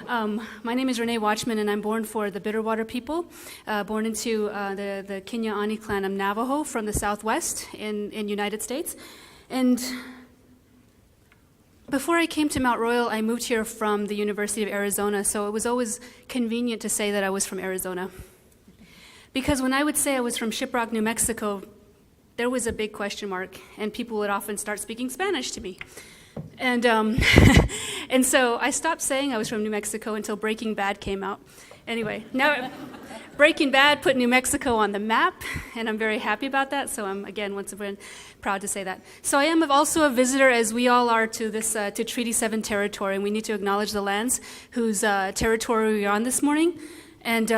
My name is Renae Watchman, and I'm born for the Bitterwater people, born into the Kinya-Ani clan of Navajo from the Southwest in United States. And before I came to Mount Royal, I moved here from the University of Arizona, so it was always convenient to say that I was from Arizona. Because when I would say I was from Shiprock, New Mexico, there was a big question mark, and people would often start speaking Spanish to me. And and so I stopped saying I was from New Mexico until Breaking Bad came out. Anyway, now Breaking Bad put New Mexico on the map, and I'm very happy about that. So I'm, again, once again, proud to say that. So I am also a visitor, as we all are, to this to Treaty 7 territory, and we need to acknowledge the lands whose territory we are on this morning. And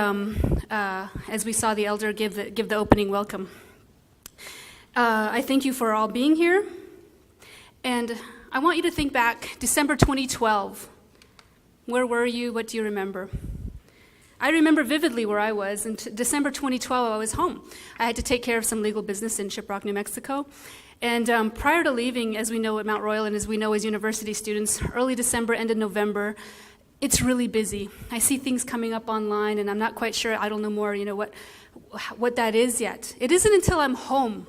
as we saw the elder give the opening welcome. I thank you for all being here, and I want you to think back, December 2012. Where were you? What do you remember? I remember vividly where I was. In December 2012, I was home. I had to take care of some legal business in Shiprock, New Mexico. And prior to leaving, as we know at Mount Royal and as we know as university students, early December, end of November, it's really busy. I see things coming up online, and I'm not quite sure, I don't know more, what that is yet. It isn't until I'm home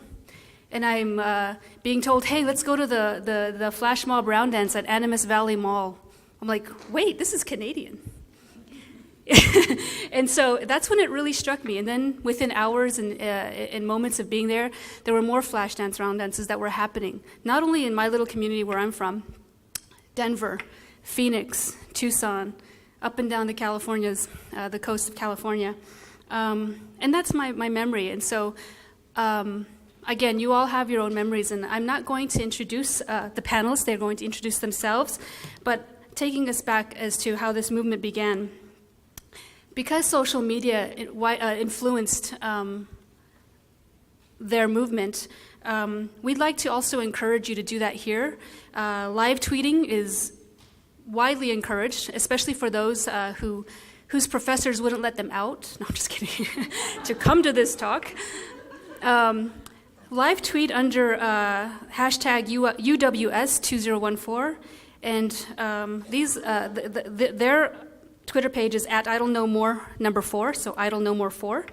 and I'm being told, hey, let's go to the Flash Mob Round Dance at Animas Valley Mall. I'm like, wait, this is Canadian. And so that's when it really struck me. And then within hours and moments of being there were more Flash Dance Round Dances that were happening, not only in my little community where I'm from, Denver, Phoenix, Tucson, up and down the Californias, the coast of California. And that's my memory. And so, again, you all have your own memories, and I'm not going to introduce the panelists. They're going to introduce themselves, but taking us back as to how this movement began. Because social media influenced their movement, we'd like to also encourage you to do that here. Live tweeting is widely encouraged, especially for those whose professors wouldn't let them out. No, I'm just kidding. To come to this talk. Live tweet under hashtag UWS 2014, and their Twitter page is at Idle No More #4, so Idle No More 4,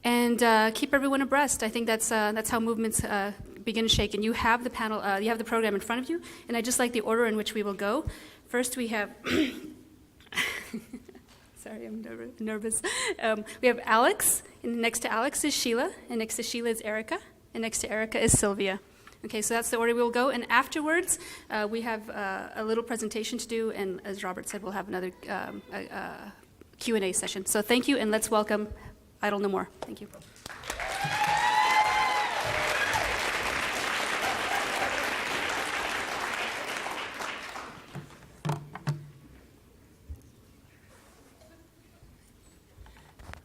and keep everyone abreast. I think that's how movements begin to shake. And you have the panel, you have the program in front of you, and I just like the order in which we will go. First, we have. Sorry, I'm nervous. We have Alex, and next to Alex is Sheelah, and next to Sheelah is Erica, and next to Erica is Sylvia. Okay, so that's the order we'll go, and afterwards we have a little presentation to do, and as Robert said, we'll have another Q&A session. So thank you, and let's welcome Idle No More. Thank you.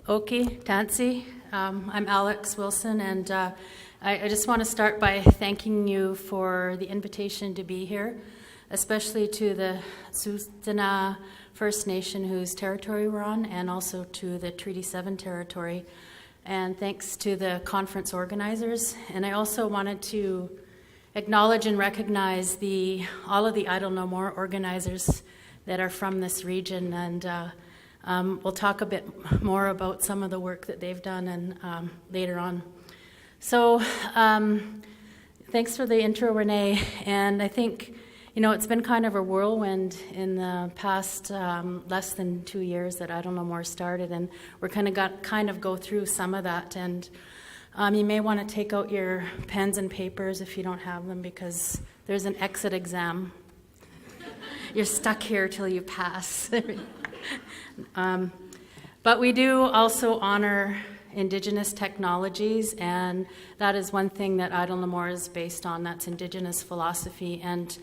Okay, Tansi. I'm Alex Wilson, and I just want to start by thanking you for the invitation to be here, especially to the Tsuut'ina First Nation whose territory we're on, and also to the Treaty 7 territory. And thanks to the conference organizers. And I also wanted to acknowledge and recognize all of the Idle No More organizers that are from this region, and we'll talk a bit more about some of the work that they've done and later on. So thanks for the intro, Renae. And I think, it's been kind of a whirlwind in the past less than 2 years that Idle No More started, and we're kind of go through some of that. And you may want to take out your pens and papers if you don't have them, because there's an exit exam. You're stuck here till you pass. But we do also honor Indigenous technologies, and that is one thing that Idle No More is based on. That's Indigenous philosophy. And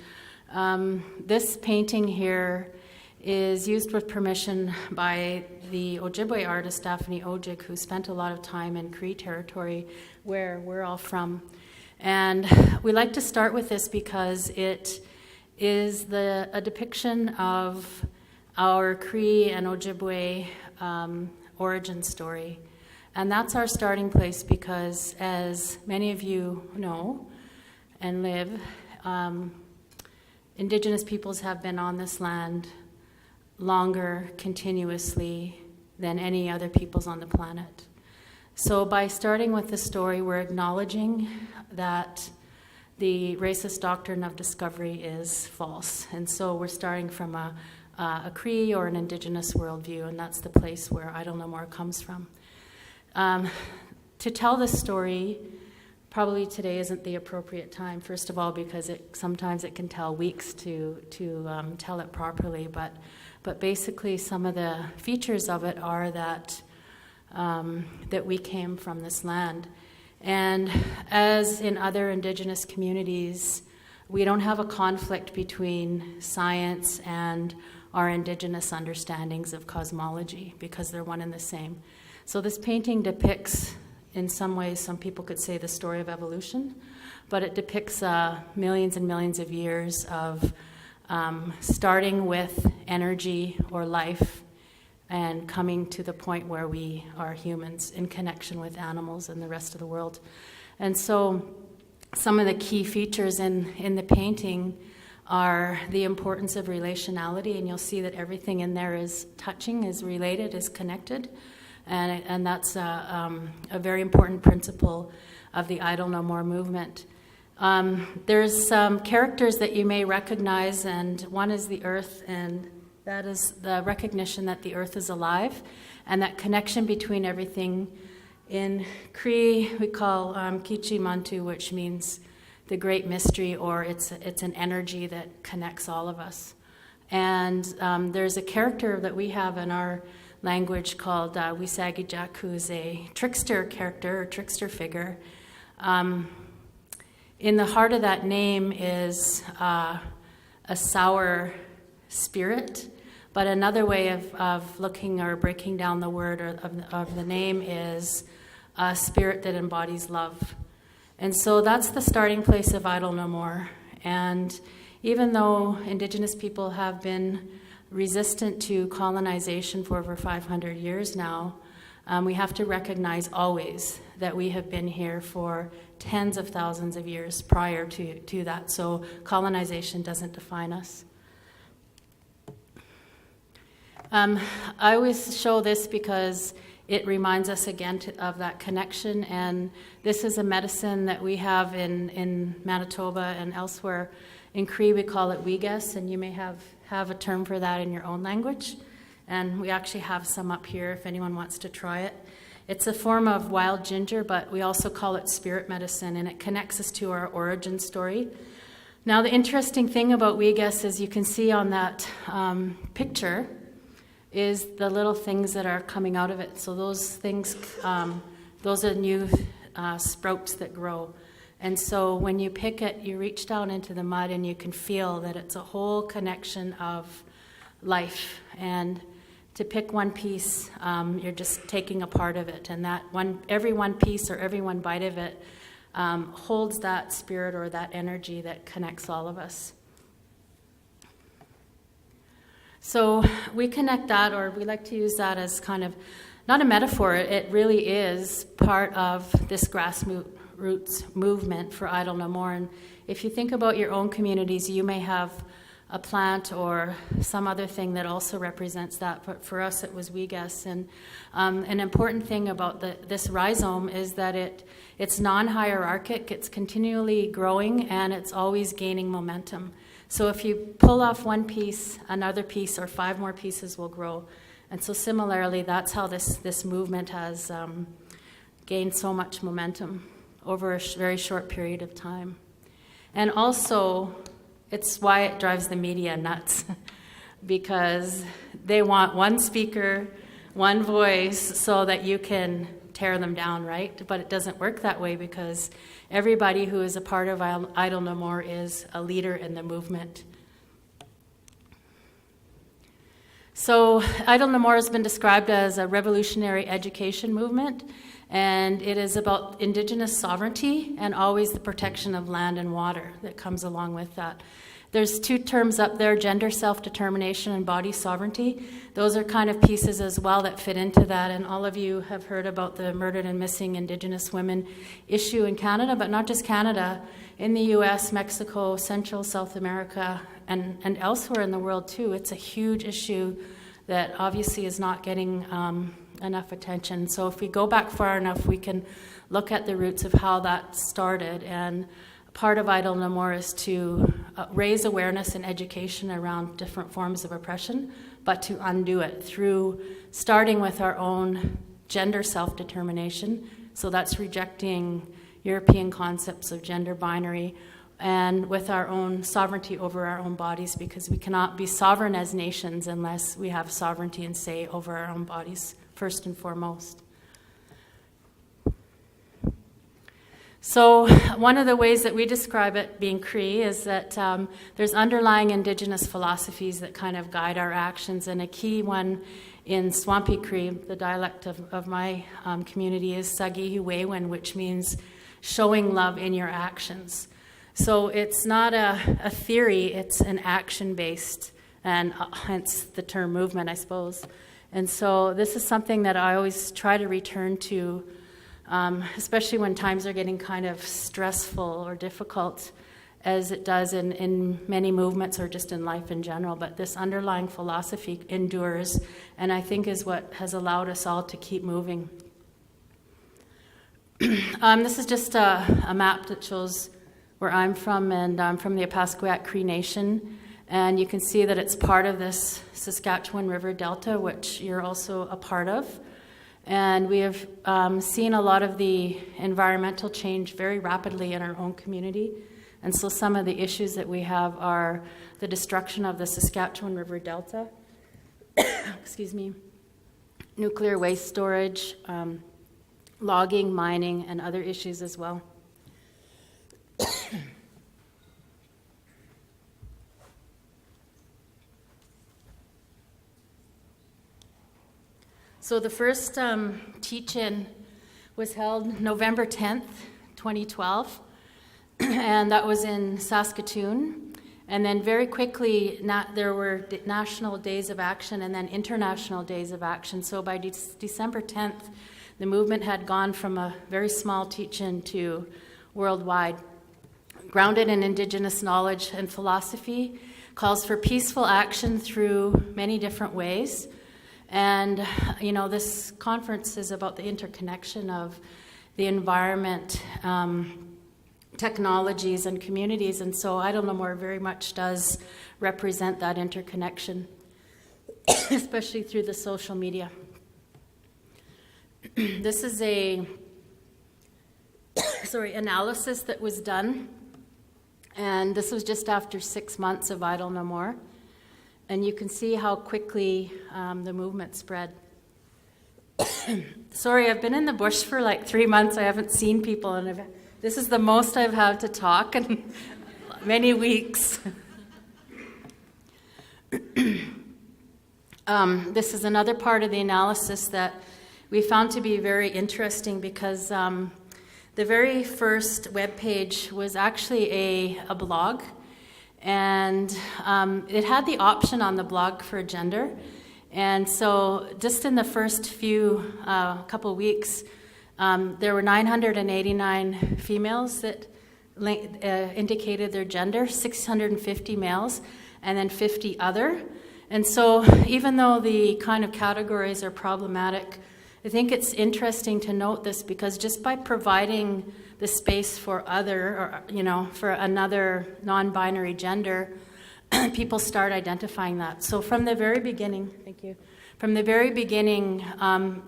this painting here is used with permission by the Ojibwe artist Daphne Ojik, who spent a lot of time in Cree territory, where we're all from. And we like to start with this because it is a depiction of our Cree and Ojibwe origin story. And that's our starting place because, as many of you know and live, Indigenous peoples have been on this land longer continuously than any other peoples on the planet. So by starting with the story, we're acknowledging that the racist doctrine of discovery is false. And so we're starting from a Cree or an Indigenous worldview, and that's the place where Idle No More comes from. To tell this story, probably today isn't the appropriate time, first of all, because sometimes it can tell weeks to tell it properly, but basically some of the features of it are that we came from this land. And as in other Indigenous communities, we don't have a conflict between science and our Indigenous understandings of cosmology, because they're one and the same. So this painting depicts, in some ways, some people could say the story of evolution, but it depicts millions and millions of years of starting with energy or life and coming to the point where we are humans in connection with animals and the rest of the world. And so some of the key features in the painting are the importance of relationality, and you'll see that everything in there is touching, is related, is connected, and that's a very important principle of the Idle No More movement. There's some characters that you may recognize, and one is the earth, and that is the recognition that the earth is alive, and that connection between everything. In Cree, we call Kichi Mantu, which means the great mystery, or it's an energy that connects all of us. And there's a character that we have in our language called Wisagijak, who's a trickster character, or trickster figure. In the heart of that name is a sour spirit, but another way of looking or breaking down the word of the name is a spirit that embodies love. And so that's the starting place of Idle No More. And even though Indigenous people have been resistant to colonization for over 500 years now, we have to recognize always that we have been here for tens of thousands of years prior to that. So colonization doesn't define us. I always show this because it reminds us again of that connection, and this is a medicine that we have in Manitoba and elsewhere. In Cree, we call it Weegas, and you may have a term for that in your own language, and we actually have some up here if anyone wants to try it. It's a form of wild ginger, but we also call it spirit medicine, and it connects us to our origin story. Now, the interesting thing about Weegas is you can see on that picture is the little things that are coming out of it. So those things, those are new sprouts that grow. And so when you pick it, you reach down into the mud and you can feel that it's a whole connection of life. And to pick one piece, you're just taking a part of it. And every one piece or every one bite of it holds that spirit or that energy that connects all of us. So we connect that, or we like to use that as kind of, not a metaphor, it really is part of this grassroots movement for Idle No More. And if you think about your own communities, you may have a plant or some other thing that also represents that, but for us it was Weegas. And an important thing about this rhizome is that it's non-hierarchic, it's continually growing, and it's always gaining momentum. So if you pull off one piece, another piece or 5 more pieces will grow. And so similarly, that's how this movement has gained so much momentum over a very short period of time. And also, it's why it drives the media nuts, because they want one speaker, one voice, so that you can tear them down, right? But it doesn't work that way, because everybody who is a part of Idle No More is a leader in the movement. So Idle No More has been described as a revolutionary education movement, and it is about Indigenous sovereignty and always the protection of land and water that comes along with that. There's 2 terms up there, gender self-determination and body sovereignty. Those are kind of pieces as well that fit into that, and all of you have heard about the murdered and missing Indigenous women issue in Canada, but not just Canada. In the U.S., Mexico, Central, South America, and elsewhere in the world too, it's a huge issue that obviously is not getting enough attention. So if we go back far enough, we can look at the roots of how that started. And part of Idle No More is to raise awareness and education around different forms of oppression, but to undo it through starting with our own gender self-determination. So that's rejecting European concepts of gender binary, and with our own sovereignty over our own bodies, because we cannot be sovereign as nations unless we have sovereignty and say over our own bodies, first and foremost. So one of the ways that we describe it, being Cree, is that there's underlying Indigenous philosophies that kind of guide our actions, and a key one in Swampy Cree, the dialect of my community, is Sagihiwewen, which means showing love in your actions. So it's not a theory, it's an action-based, and hence the term movement, I suppose. And so this is something that I always try to return to, especially when times are getting kind of stressful or difficult, as it does in many movements or just in life in general. But this underlying philosophy endures, and I think is what has allowed us all to keep moving. This is just a map that shows where I'm from, and I'm from the Apasquayak Cree Nation, and you can see that it's part of this Saskatchewan River Delta, which you're also a part of. And we have seen a lot of the environmental change very rapidly in our own community, and so some of the issues that we have are the destruction of the Saskatchewan River Delta, excuse me, nuclear waste storage, logging, mining, and other issues as well. So the first teach-in was held November 10th, 2012, and that was in Saskatoon. And then very quickly, there were national days of action and then international days of action. So by December 10th, the movement had gone from a very small teach-in to worldwide. Grounded in Indigenous knowledge and philosophy, calls for peaceful action through many different ways. And, you know, this conference is about the interconnection of the environment, technologies, and communities. And so Idle No More very much does represent that interconnection, especially through the social media. This is a analysis that was done, and this was just after 6 months of Idle No More. And you can see how quickly the movement spread. Sorry, I've been in the bush for like 3 months. I haven't seen people, and this is the most I've had to talk in many weeks. This is another part of the analysis that we found to be very interesting, because the very first webpage was actually a blog. And it had the option on the blog for gender. And so just in the first few couple weeks, there were 989 females that indicated their gender, 650 males, and then 50 other. And so even though the kind of categories are problematic, I think it's interesting to note this, because just by providing the space for other, or, you know, for another non-binary gender, people start identifying that. So from the very beginning, from the very beginning,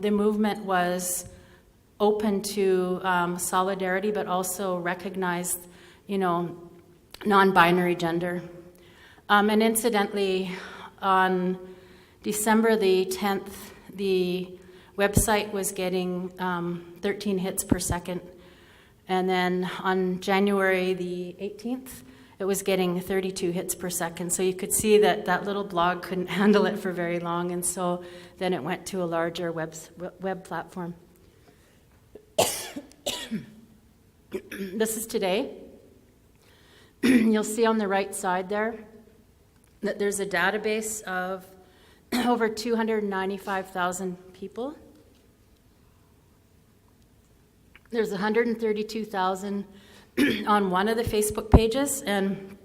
the movement was open to solidarity, but also recognized, you know, non-binary gender. And incidentally, on December the 10th, the website was getting 13 hits per second. And then on January the 18th, it was getting 32 hits per second. So you could see that that little blog couldn't handle it for very long. And so then it went to a larger web platform. This is today. You'll see on the right side there that there's a database of over 295,000 people. There's 132,000 on one of the Facebook pages, and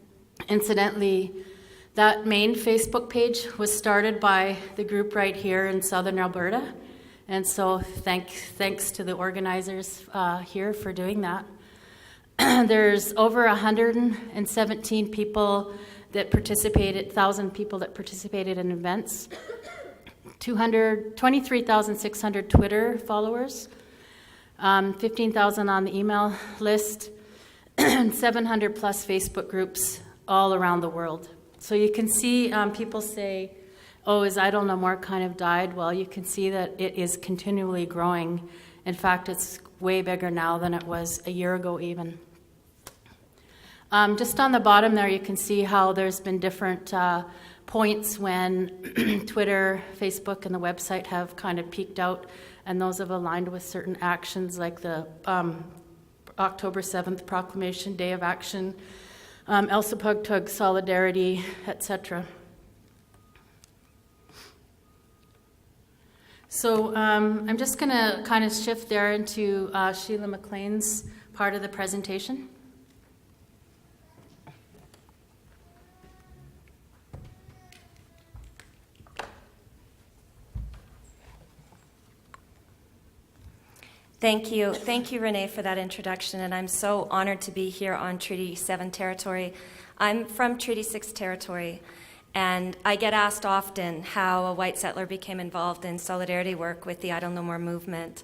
incidentally, That main Facebook page was started by the group right here in southern Alberta, and so thanks to the organizers here for doing that. There's over 117 people that participated, 1,000 people that participated in events, 23,600 Twitter followers, 15,000 on the email list, and 700 plus Facebook groups all around the world. So you can see people say, oh, is Idle No More kind of died? Well, you can see that it is continually growing. In fact, it's way bigger now than it was a year ago even. Just on the bottom there, you can see how there's been different points when Twitter, Facebook, and the website have kind of peaked out, and those have aligned with certain actions like the October 7th Proclamation, Day of Action, Elsipogtog Solidarity, etc. So I'm just going to kind of shift there into Sheelah McLean's part of the presentation. Thank you, Renae, for that introduction, and I'm so honored to be here on Treaty 7 territory. I'm from Treaty 6 territory, and I get asked often how a white settler became involved in solidarity work with the Idle No More movement,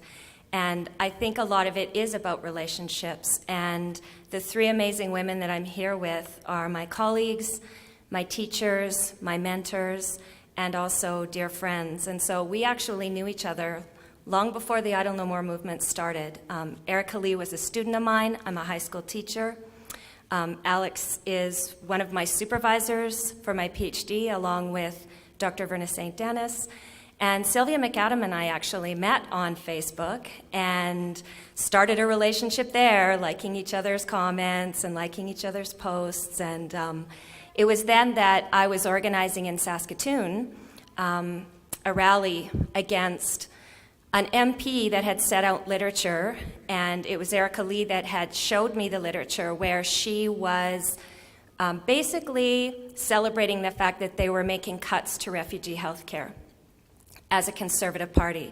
and I think a lot of it is about relationships, and the three amazing women that I'm here with are my colleagues, my teachers, my mentors, and also dear friends, and so we actually knew each other long before the Idle No More movement started. Erica Lee was a student of mine. I'm a high school teacher. Alex is one of my supervisors for my PhD, along with Dr. Verna St. Dennis. And Sylvia McAdam and I actually met on Facebook and started a relationship there, liking each other's comments and liking each other's posts. And it was then that I was organizing in Saskatoon a rally against an MP that had set out literature, and it was Erica Lee that had showed me the literature where she was basically celebrating the fact that they were making cuts to refugee health care as a conservative party.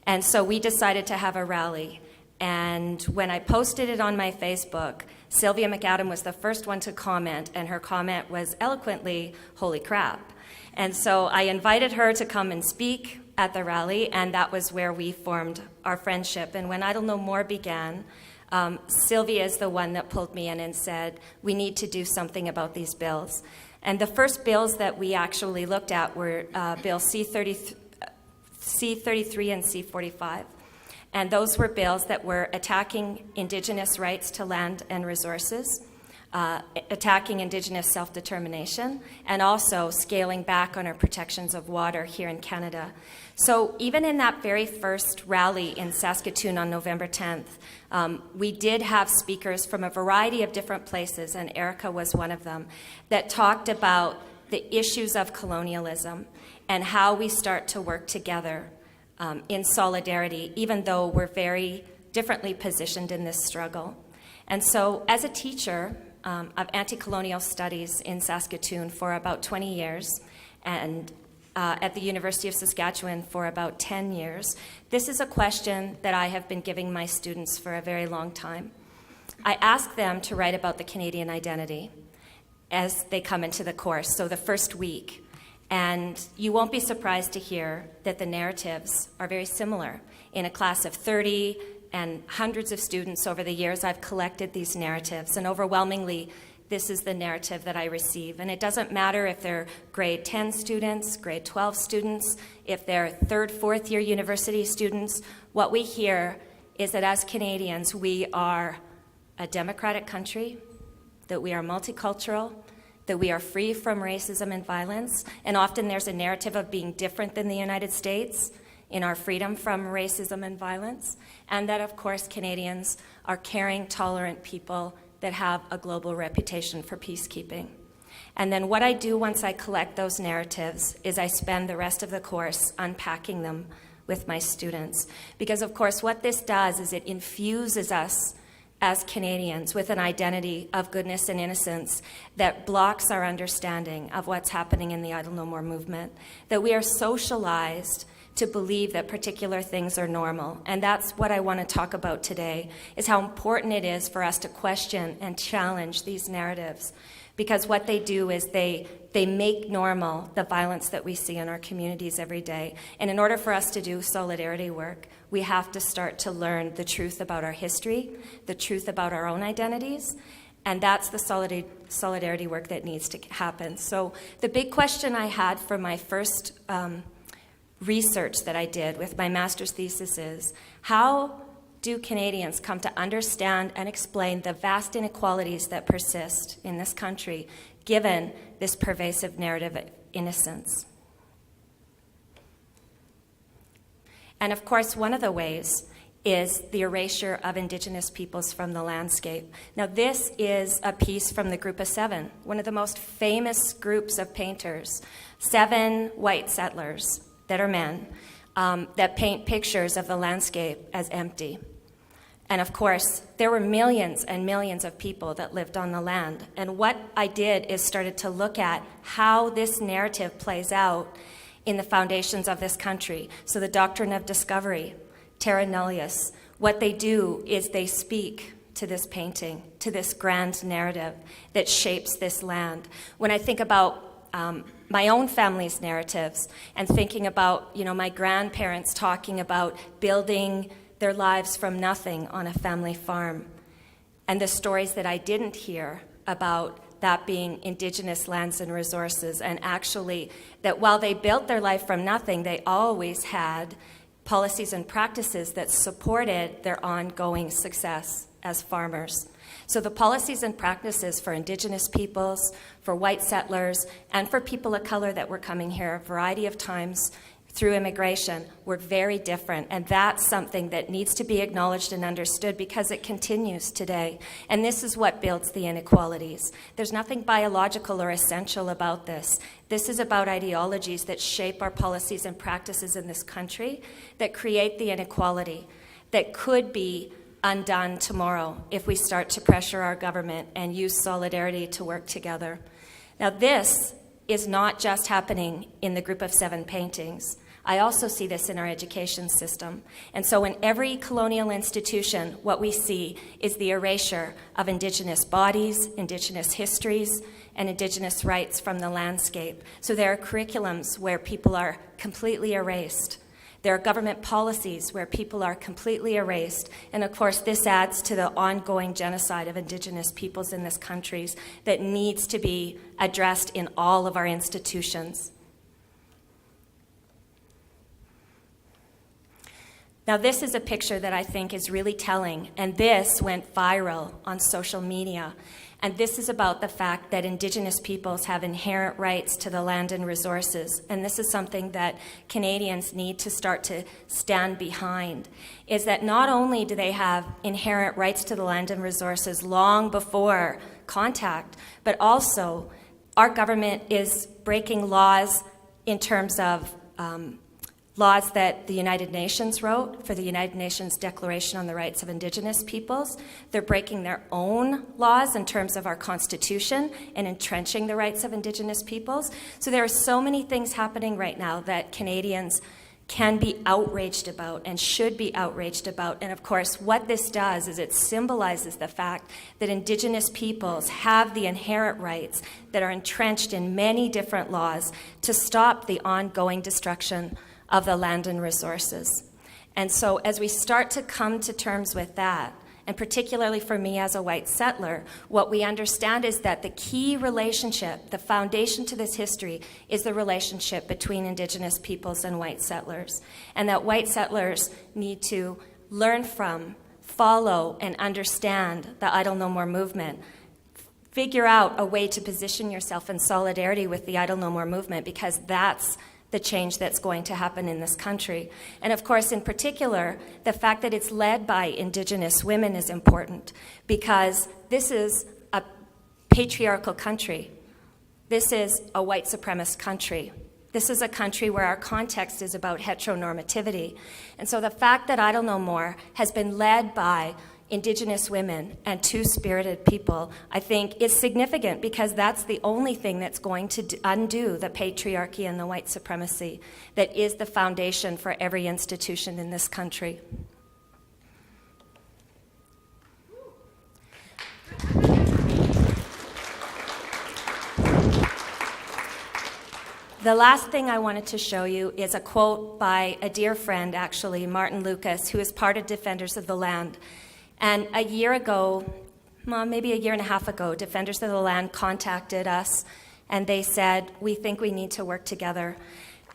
And so we decided to have a rally. And when I posted it on my Facebook, Sylvia McAdam was the first one to comment, and her comment was eloquently, "Holy crap." And so I invited her to come and speak at the rally, and that was where we formed our friendship. And when Idle No More began, Sylvia is the one that pulled me in and said, we need to do something about these bills. And the first bills that we actually looked at were Bill C-33 and C-45. And those were bills that were attacking Indigenous rights to land and resources, attacking Indigenous self-determination, and also scaling back on our protections of water here in Canada. So even in that very first rally in Saskatoon on November 10th, we did have speakers from a variety of different places, and Erica was one of them, that talked about the issues of colonialism and how we start to work together in solidarity, even though we're very differently positioned in this struggle. And so as a teacher of anti-colonial studies in Saskatoon for about 20 years, and at the University of Saskatchewan for about 10 years, this is a question that I have been giving my students for a very long time. I ask them to write about the Canadian identity as they come into the course, so the first week. And you won't be surprised to hear that the narratives are very similar. In a class of 30 and hundreds of students over the years, I've collected these narratives, and overwhelmingly, this is the narrative that I receive. And it doesn't matter if they're grade 10 students, grade 12 students, if they're third, fourth year university students. What we hear is that as Canadians, we are a democratic country, that we are multicultural, that we are free from racism and violence. And often there's a narrative of being different than the United States in our freedom from racism and violence. And that, of course, Canadians are caring, tolerant people that have a global reputation for peacekeeping. And then what I do once I collect those narratives is I spend the rest of the course unpacking them with my students. Because, of course, what this does is it infuses us as Canadians with an identity of goodness and innocence that blocks our understanding of what's happening in the Idle No More movement, that we are socialized to believe that particular things are normal. And that's what I want to talk about today, is how important it is for us to question and challenge these narratives. Because what they do is they make normal the violence that we see in our communities every day. And in order for us to do solidarity work, we have to start to learn the truth about our history, the truth about our own identities, and that's the solidarity work that needs to happen. So the big question I had for my first research that I did with my master's thesis is, how do Canadians come to understand and explain the vast inequalities that persist in this country, given this pervasive narrative of innocence? And of course, one of the ways is the erasure of Indigenous peoples from the landscape. Now, this is a piece from the Group of Seven, one of the most famous groups of painters, 7 white settlers that are men, that paint pictures of the landscape as empty. And of course, there were millions and millions of people that lived on the land. And what I did is started to look at how this narrative plays out in the foundations of this country. So the doctrine of discovery, terra nullius, what they do is they speak to this painting, to this grand narrative that shapes this land. When I think about my own family's narratives and thinking about, my grandparents talking about building their lives from nothing on a family farm, and the stories that I didn't hear about that being Indigenous lands and resources, and actually that while they built their life from nothing, they always had policies and practices that supported their ongoing success as farmers. So the policies and practices for Indigenous peoples, for white settlers, and for people of color that were coming here a variety of times through immigration were very different. And that's something that needs to be acknowledged and understood, because it continues today. And this is what builds the inequalities. There's nothing biological or essential about this. This is about ideologies that shape our policies and practices in this country, that create the inequality, that could be undone tomorrow if we start to pressure our government and use solidarity to work together. Now, this is not just happening in the Group of Seven paintings. I also see this in our education system. And so in every colonial institution, what we see is the erasure of Indigenous bodies, Indigenous histories, and Indigenous rights from the landscape. So there are curriculums where people are completely erased. There are government policies where people are completely erased. And of course, this adds to the ongoing genocide of Indigenous peoples in this country that needs to be addressed in all of our institutions. Now, this is a picture that I think is really telling, and this went viral on social media. And this is about the fact that Indigenous peoples have inherent rights to the land and resources. And this is something that Canadians need to start to stand behind, is that not only do they have inherent rights to the land and resources long before contact, but also our government is breaking laws in terms of laws that the United Nations wrote for the United Nations Declaration on the Rights of Indigenous Peoples. They're breaking their own laws in terms of our Constitution and entrenching the rights of Indigenous peoples. So there are so many things happening right now that Canadians can be outraged about and should be outraged about. And of course, what this does is it symbolizes the fact that Indigenous peoples have the inherent rights that are entrenched in many different laws to stop the ongoing destruction of the land and resources. And so as we start to come to terms with that, and particularly for me as a white settler, what we understand is that the key relationship, the foundation to this history, is the relationship between Indigenous peoples and white settlers. And that white settlers need to learn from, follow, and understand the Idle No More movement. Figure out a way to position yourself in solidarity with the Idle No More movement, because that's the change that's going to happen in this country. And of course, in particular, the fact that it's led by Indigenous women is important, because this is a patriarchal country. This is a white supremacist country. This is a country where our context is about heteronormativity. And so the fact that Idle No More has been led by Indigenous women and two-spirited people, I think is significant because that's the only thing that's going to undo the patriarchy and the white supremacy that is the foundation for every institution in this country. The last thing I wanted to show you is a quote by a dear friend, actually, Martin Lucas, who is part of Defenders of the Land. And a year ago, maybe a year and a half ago, Defenders of the Land contacted us, and they said, we think we need to work together.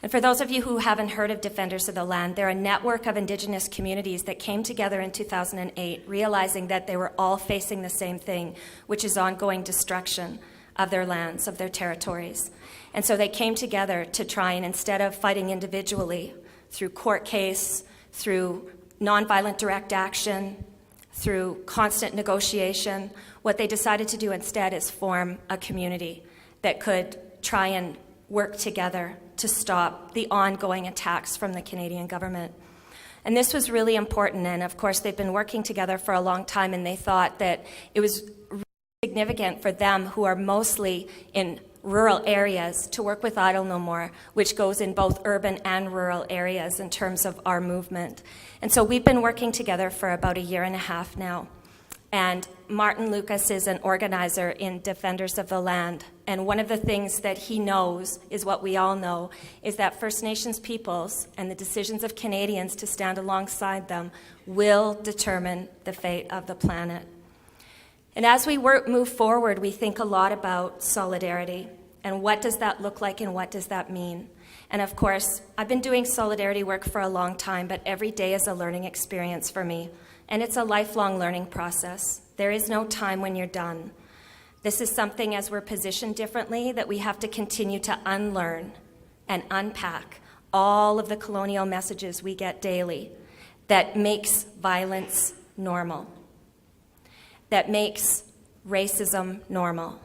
And for those of you who haven't heard of Defenders of the Land, they're a network of Indigenous communities that came together in 2008, realizing that they were all facing the same thing, which is ongoing destruction of their lands, of their territories. And so they came together to try and, instead of fighting individually through court case, through nonviolent direct action, through constant negotiation, what they decided to do instead is form a community that could try and work together to stop the ongoing attacks from the Canadian government. And this was really important, and of course they've been working together for a long time, and they thought that it was really significant for them, who are mostly in rural areas, to work with Idle No More, which goes in both urban and rural areas in terms of our movement. And so we've been working together for about a year and a half now. And Martin Lucas is an organizer in Defenders of the Land. And one of the things that he knows is what we all know, is that First Nations peoples and the decisions of Canadians to stand alongside them will determine the fate of the planet. And as we move forward, we think a lot about solidarity and what does that look like and what does that mean. And of course, I've been doing solidarity work for a long time, but every day is a learning experience for me. And it's a lifelong learning process. There is no time when you're done. This is something, as we're positioned differently, that we have to continue to unlearn and unpack all of the colonial messages we get daily that makes violence normal, that makes racism normal,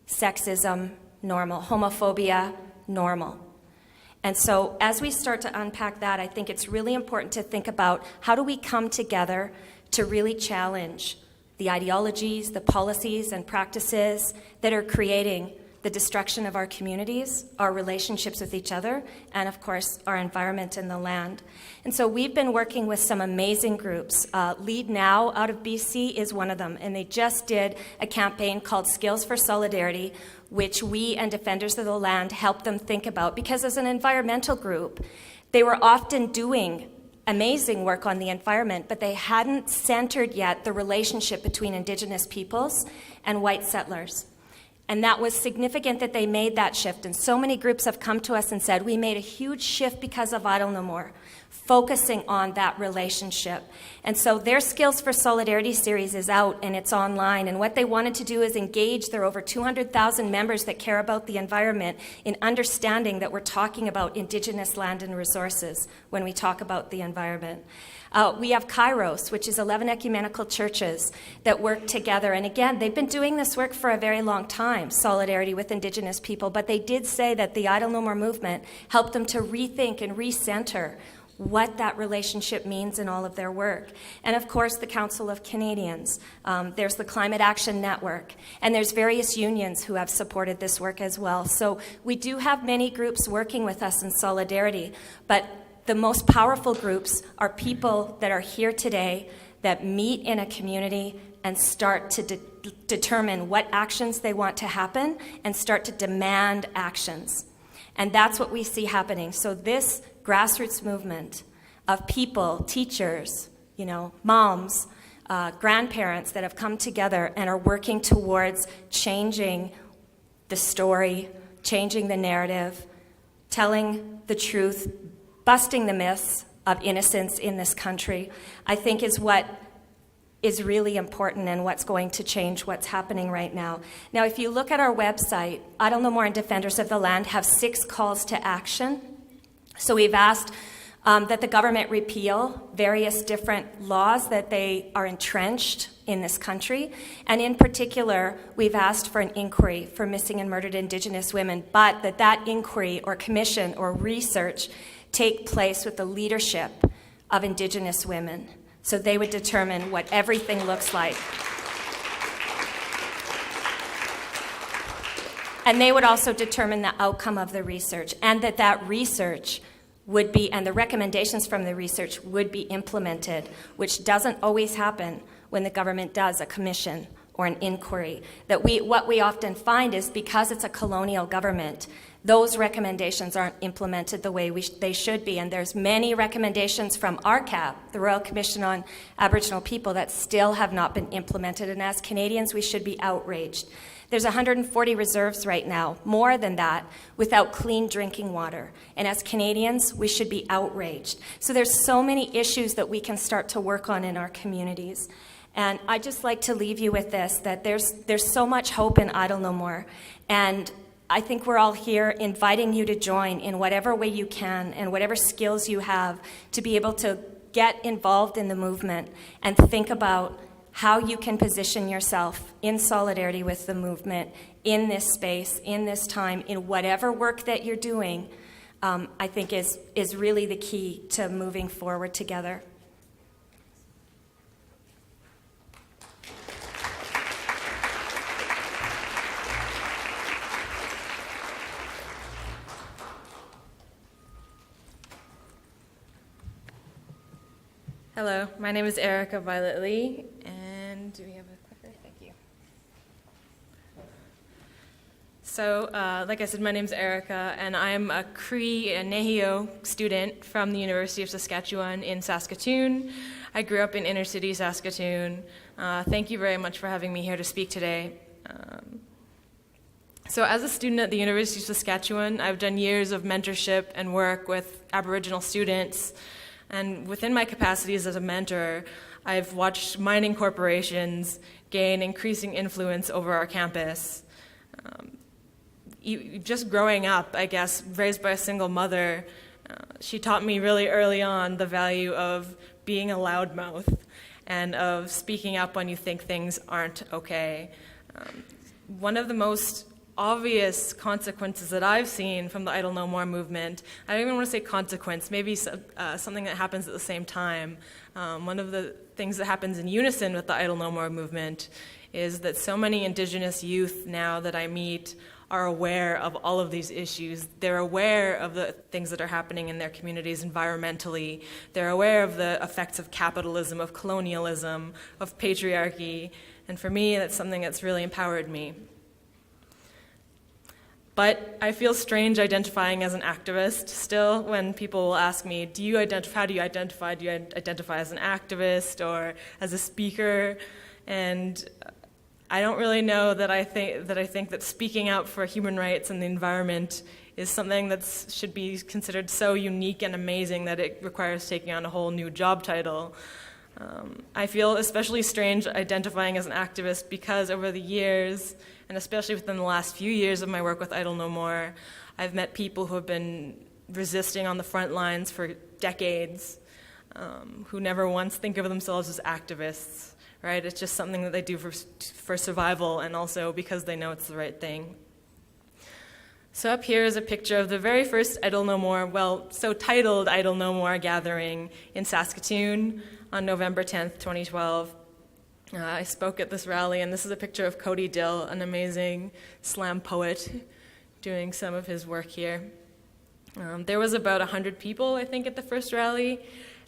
sexism normal, homophobia normal. And so as we start to unpack that, I think it's really important to think about how do we come together to really challenge the ideologies, the policies and practices that are creating the destruction of our communities, our relationships with each other, and of course, our environment and the land. And so we've been working with some amazing groups. Lead Now out of BC is one of them, and they just did a campaign called Skills for Solidarity, which we and Defenders of the Land helped them think about, because as an environmental group, they were often doing amazing work on the environment, but they hadn't centered yet the relationship between Indigenous peoples and white settlers. And that was significant that they made that shift. And so many groups have come to us and said, we made a huge shift because of Idle No More, focusing on that relationship. And so their Skills for Solidarity series is out and it's online. And what they wanted to do is engage their over 200,000 members that care about the environment in understanding that we're talking about Indigenous land and resources when we talk about the environment. We have Kairos, which is 11 ecumenical churches that work together. And again, they've been doing this work for a very long time, solidarity with Indigenous people. But they did say that the Idle No More movement helped them to rethink and recenter what that relationship means in all of their work. And of course, the Council of Canadians. There's the Climate Action Network. And there's various unions who have supported this work as well. So we do have many groups working with us in solidarity. But the most powerful groups are people that are here today that meet in a community and start to determine what actions they want to happen and start to demand actions. And that's what we see happening. So this grassroots movement of people, teachers, moms, grandparents that have come together and are working towards changing the story, changing the narrative, telling the truth, busting the myths of innocence in this country, I think is what is really important and what's going to change what's happening right now. Now, if you look at our website, Idle No More and Defenders of the Land have 6 calls to action. So we've asked that the government repeal various different laws that they are entrenched in this country. And in particular, we've asked for an inquiry for missing and murdered Indigenous women, but that inquiry or commission or research take place with the leadership of Indigenous women. So they would determine what everything looks like. And they would also determine the outcome of the research, and that research would be, and the recommendations from the research would be implemented, which doesn't always happen when the government does a commission or an inquiry. What we often find is because it's a colonial government, those recommendations aren't implemented the way they should be. And there's many recommendations from RCAP, the Royal Commission on Aboriginal People, that still have not been implemented. And as Canadians, we should be outraged. There's 140 reserves right now, more than that, without clean drinking water. And as Canadians, we should be outraged. So there's so many issues that we can start to work on in our communities. And I'd just like to leave you with this, that there's so much hope in Idle No More. And I think we're all here inviting you to join in whatever way you can and whatever skills you have to be able to get involved in the movement and think about how you can position yourself in solidarity with the movement in this space, in this time, in whatever work that you're doing, I think is really the key to moving forward together. Hello, my name is Erica Violet Lee, and do we have a clicker? Thank you. So, like I said, my name is Erica, and I'm a Cree and Nehio student from the University of Saskatchewan in Saskatoon. I grew up in inner city Saskatoon. Thank you very much for having me here to speak today. So as a student at the University of Saskatchewan, I've done years of mentorship and work with Aboriginal students. And within my capacities as a mentor, I've watched mining corporations gain increasing influence over our campus. Just growing up, I guess, raised by a single mother, she taught me really early on the value of being a loudmouth and of speaking up when you think things aren't okay. One of the most obvious consequences that I've seen from the Idle No More movement, I don't even want to say consequence, maybe something that happens at the same time. One of the things that happens in unison with the Idle No More movement is that so many Indigenous youth now that I meet are aware of all of these issues. They're aware of the things that are happening in their communities environmentally. They're aware of the effects of capitalism, of colonialism, of patriarchy. And for me, that's something that's really empowered me. But I feel strange identifying as an activist still when people will ask me, how do you identify? Do you identify as an activist or as a speaker? And I don't really know that I think that speaking out for human rights and the environment is something that should be considered so unique and amazing that it requires taking on a whole new job title. I feel especially strange identifying as an activist because over the years, and especially within the last few years of my work with Idle No More, I've met people who have been resisting on the front lines for decades, who never once think of themselves as activists, right? It's just something that they do for survival and also because they know it's the right thing. So up here is a picture of the very first Idle No More, so titled Idle No More gathering in Saskatoon on November 10th, 2012. I spoke at this rally, and this is a picture of Cody Dill, an amazing slam poet, doing some of his work here. There was about 100 people, I think, at the first rally,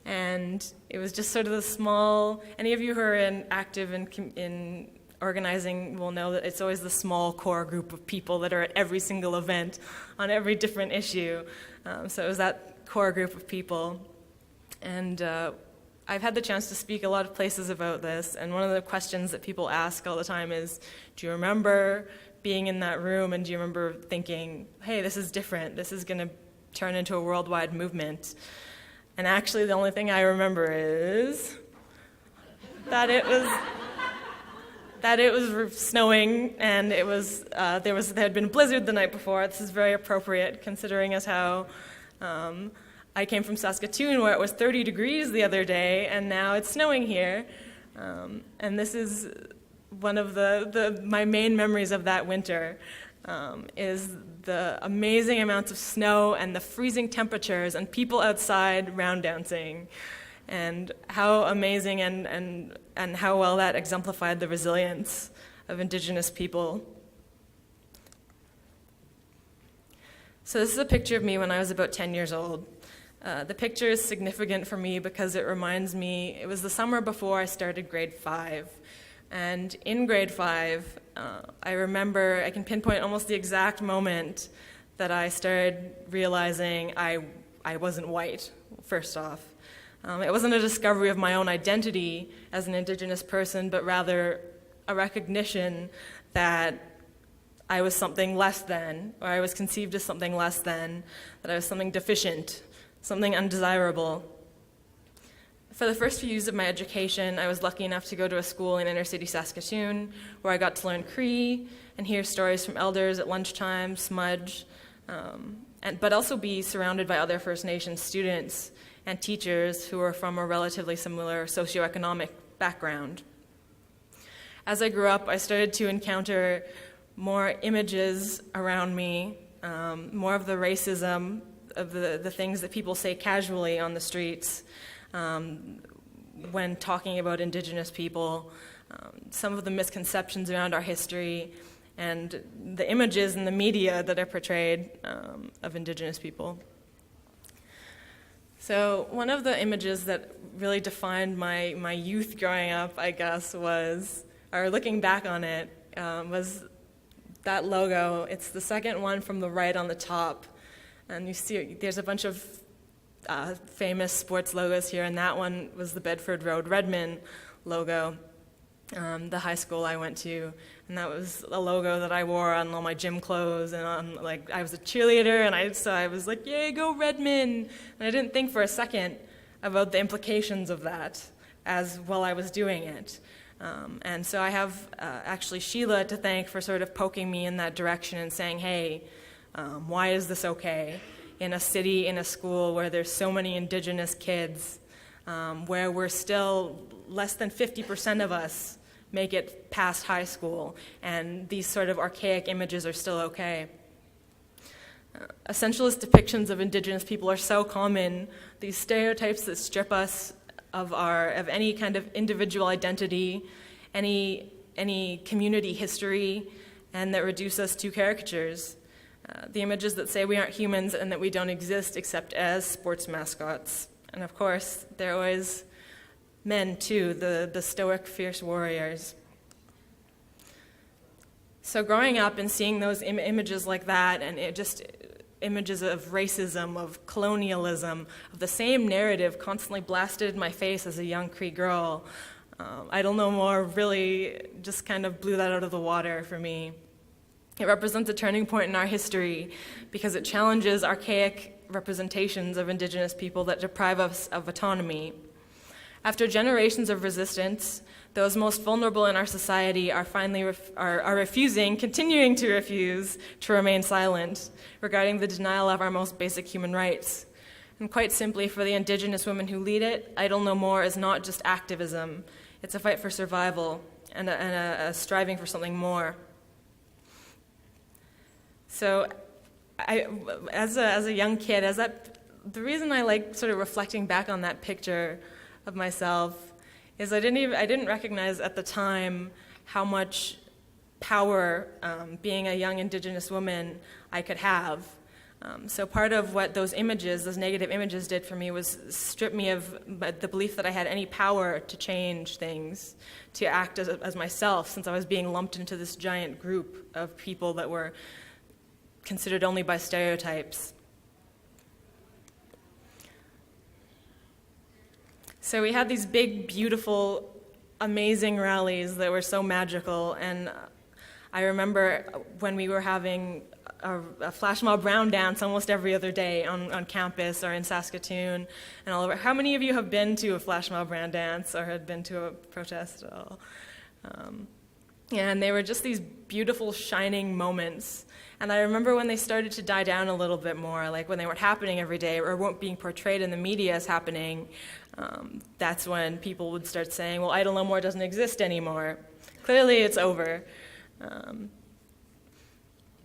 and it was just sort of the small, any of you who are active in organizing will know that it's always the small core group of people that are at every single event on every different issue. So it was that core group of people. And I've had the chance to speak a lot of places about this, and one of the questions that people ask all the time is, do you remember being in that room, and do you remember thinking, hey, this is different, this is going to turn into a worldwide movement? And actually the only thing I remember is that it was snowing, and there had been a blizzard the night before. This is very appropriate considering as how I came from Saskatoon, where it was 30 degrees the other day, and now it's snowing here. And this is one of my main memories of that winter, is the amazing amounts of snow and the freezing temperatures and people outside round dancing. and how amazing and how well that exemplified the resilience of Indigenous people. So this is a picture of me when I was about 10 years old. The picture is significant for me because it reminds me, it was the summer before I started grade 5. And in grade 5, I remember, I can pinpoint almost the exact moment that I started realizing I wasn't white, first off. It wasn't a discovery of my own identity as an Indigenous person, but rather a recognition that I was something less than, or I was conceived as something less than, that I was something deficient, something undesirable. For the first few years of my education, I was lucky enough to go to a school in inner city Saskatoon where I got to learn Cree and hear stories from elders at lunchtime, smudge, but also be surrounded by other First Nations students and teachers who were from a relatively similar socioeconomic background. As I grew up, I started to encounter more images around me, more of the racism, of the things that people say casually on the streets when talking about Indigenous people, some of the misconceptions around our history, and the images in the media that are portrayed of Indigenous people. So one of the images that really defined my youth growing up, I guess, or looking back on it, was that logo. It's the second one from the right on the top. And you see there's a bunch of famous sports logos here, and that one was the Bedford Road Redmond logo, the high school I went to. And that was a logo that I wore on all my gym clothes, and I was a cheerleader, and so I was like, yay, go Redmond! And I didn't think for a second about the implications of that while I was doing it. And so I have actually Sheelah to thank for sort of poking me in that direction and saying, hey, why is this okay in a city, in a school where there's so many Indigenous kids, where we're still less than 50% of us make it past high school, and these sort of archaic images are still okay. Essentialist depictions of Indigenous people are so common, these stereotypes that strip us of any kind of individual identity, any community history, and that reduce us to caricatures. The images that say we aren't humans and that we don't exist except as sports mascots. And of course, they're always men too, the stoic, fierce warriors. So growing up and seeing those images like that, and images of racism, of colonialism, of the same narrative constantly blasted in my face as a young Cree girl, Idle No More really just kind of blew that out of the water for me. It represents a turning point in our history because it challenges archaic representations of Indigenous people that deprive us of autonomy. After generations of resistance, those most vulnerable in our society are finally continuing to refuse to remain silent regarding the denial of our most basic human rights. And quite simply, for the Indigenous women who lead it, Idle No More is not just activism. It's a fight for survival and a striving for something more. So as a young kid, the reason I like sort of reflecting back on that picture of myself is I didn't recognize at the time how much power being a young Indigenous woman I could have. So part of what those negative images did for me was strip me of the belief that I had any power to change things, to act as myself, since I was being lumped into this giant group of people that were considered only by stereotypes. So we had these big, beautiful, amazing rallies that were so magical, and I remember when we were having a flash mob brown dance almost every other day on campus or in Saskatoon and all over. How many of you have been to a flash mob brown dance or had been to a protest at all? And they were just these beautiful, shining moments. And I remember when they started to die down a little bit more, like when they weren't happening every day or weren't being portrayed in the media as happening, that's when people would start saying, well, Idle No More doesn't exist anymore. Clearly it's over.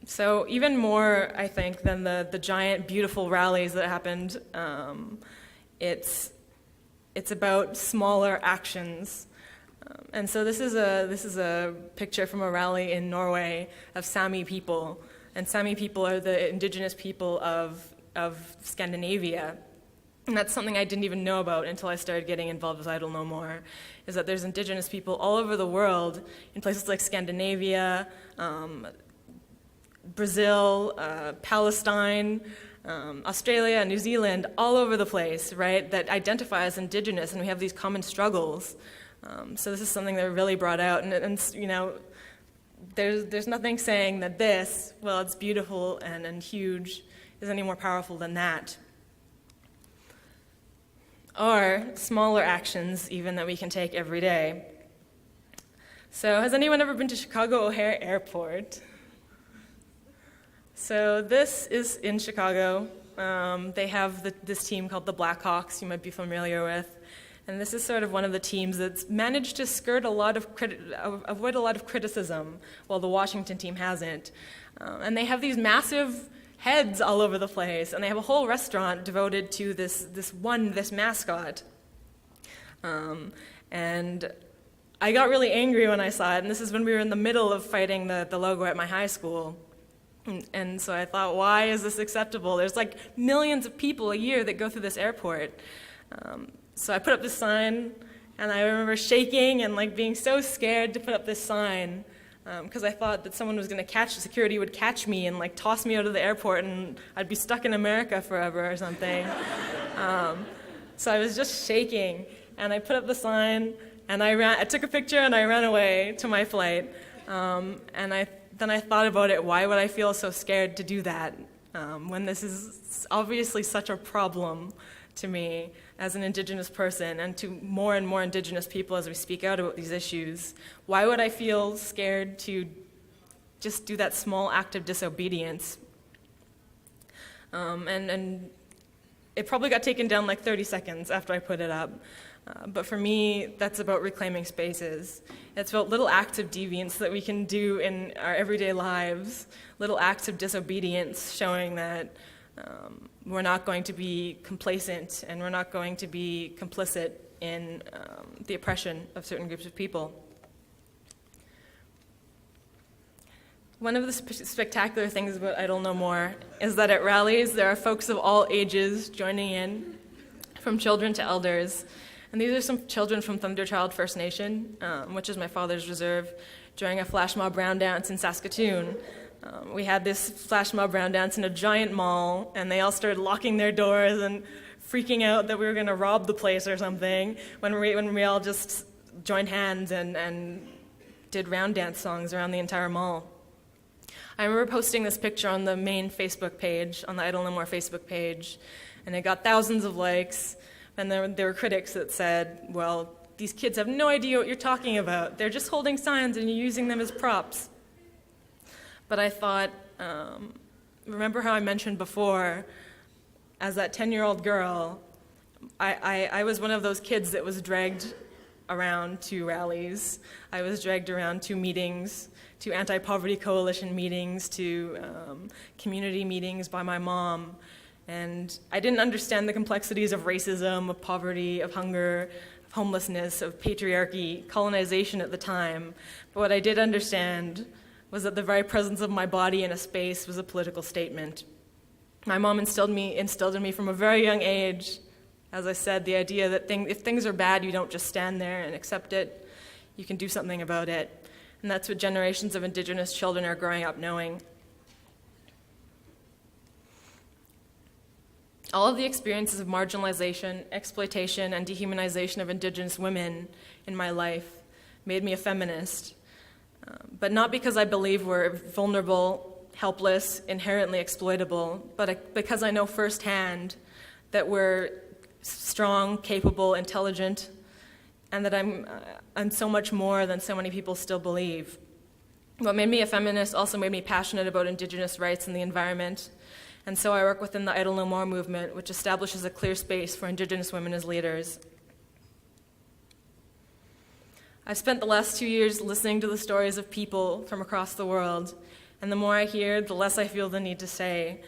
So even more, I think, than the giant, beautiful rallies that happened, it's it's about smaller actions. And so this is a picture from a rally in Norway of Sami people. And Sami people are the indigenous people of Scandinavia. And that's something I didn't even know about until I started getting involved with Idle No More, is that there's indigenous people all over the world, in places like Scandinavia, Brazil, Palestine, Australia, New Zealand, all over the place, right, that identify as indigenous, and we have these common struggles. So this is something that really brought out, and you know, there's nothing saying that this, well, it's beautiful and huge, is any more powerful than that. Or smaller actions, even, that we can take every day. So has anyone ever been to Chicago O'Hare Airport? So this is in Chicago. They have this team called the Blackhawks, you might be familiar with. And this is sort of one of the teams that's managed to skirt avoid a lot of criticism, while the Washington team hasn't. And they have these massive heads all over the place, and they have a whole restaurant devoted to this mascot. And I got really angry when I saw it, and this is when we were in the middle of fighting the logo at my high school. And so I thought, why is this acceptable? There's like millions of people a year that go through this airport. So I put up this sign, and I remember shaking and like being so scared to put up this sign, because I thought that someone was going to security would catch me and like toss me out of the airport, and I'd be stuck in America forever or something. So I was just shaking, and I put up the sign, and I took a picture, and I ran away to my flight. Then I thought about it. Why would I feel so scared to do that when this is obviously such a problem to me as an Indigenous person, and to more and more Indigenous people as we speak out about these issues? Why would I feel scared to just do that small act of disobedience? And it probably got taken down like 30 seconds after I put it up. But for me, that's about reclaiming spaces. It's about little acts of deviance that we can do in our everyday lives, little acts of disobedience showing that we're not going to be complacent, and we're not going to be complicit in the oppression of certain groups of people. One of the spectacular things about Idle No More is that at rallies there are folks of all ages joining in, from children to elders. And these are some children from Thunderchild First Nation, which is my father's reserve, during a flash mob round dance in Saskatoon. We had this flash mob round dance in a giant mall, and they all started locking their doors and freaking out that we were going to rob the place or something, when we all just joined hands and did round dance songs around the entire mall. I remember posting this picture on the main Facebook page, on the Idle No More Facebook page, and it got thousands of likes, and there were critics that said, well, these kids have no idea what you're talking about. They're just holding signs and you're using them as props. But I thought, remember how I mentioned before, as that 10-year-old girl, I was one of those kids that was dragged around to rallies. I was dragged around to meetings, to anti-poverty coalition meetings, to community meetings by my mom. And I didn't understand the complexities of racism, of poverty, of hunger, of homelessness, of patriarchy, colonization at the time. But what I did understand was that the very presence of my body in a space was a political statement. My mom instilled in me from a very young age, as I said, the idea that if things are bad, you don't just stand there and accept it. You can do something about it. And that's what generations of Indigenous children are growing up knowing. All of the experiences of marginalization, exploitation, and dehumanization of Indigenous women in my life made me a feminist. But not because I believe we're vulnerable, helpless, inherently exploitable, but because I know firsthand that we're strong, capable, intelligent, and that I'm so much more than so many people still believe. What made me a feminist also made me passionate about Indigenous rights and the environment, and so I work within the Idle No More movement, which establishes a clear space for Indigenous women as leaders. I've spent the last 2 years listening to the stories of people from across the world, and the more I hear, the less I feel the need to say.